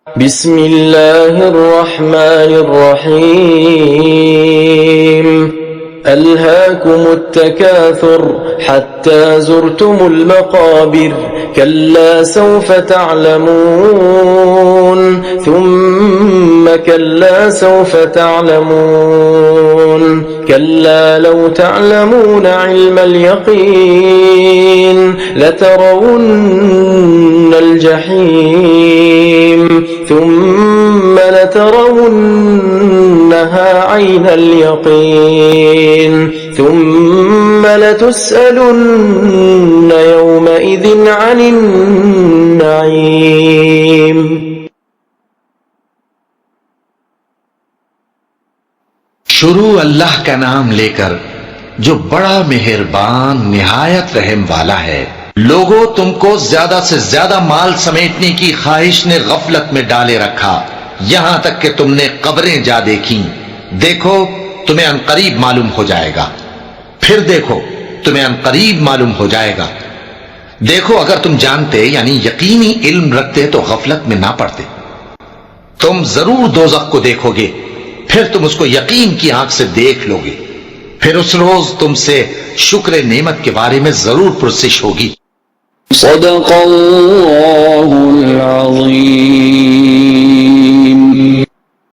बिस्मिल्लाहिर्रहमानिर्रहीम। अल्हाकुमुत्तकासुर हत्ता ज़ुरतुमुल मक़ाबिर कल्ला सौफ तअलमून थुम्मा कल्ला सौफ तअलमून कल्ला लौ तअलमून इल्मल यक़ीन लतरवुन्नल जहीम थुम्मा लतरवुन्नहा ऐनल यक़ीन थुम्मा लतुस्अलुन्न यौमइज़िन अनिन नईम। शुरू अल्लाह का नाम लेकर जो बड़ा मेहरबान निहायत रहम वाला है। लोगों, तुमको ज्यादा से ज्यादा माल समेटने की ख्वाहिश ने गफलत में डाले रखा, यहां तक कि तुमने कब्रें जा देखी। देखो तुम्हें अनकरीब मालूम हो जाएगा, फिर देखो तुम्हें अनकरीब मालूम हो जाएगा। देखो अगर तुम जानते यानी यकीनी इल्म रखते तो गफलत में ना पड़ते। तुम जरूर दोज़ख को देखोगे, फिर तुम उसको यकीन की आंख से देख लोगे। फिर उस रोज तुमसे शुक्र नेमत के बारे में जरूर पुरसिश होगी। सदक़ल्लाहुल अज़ीम।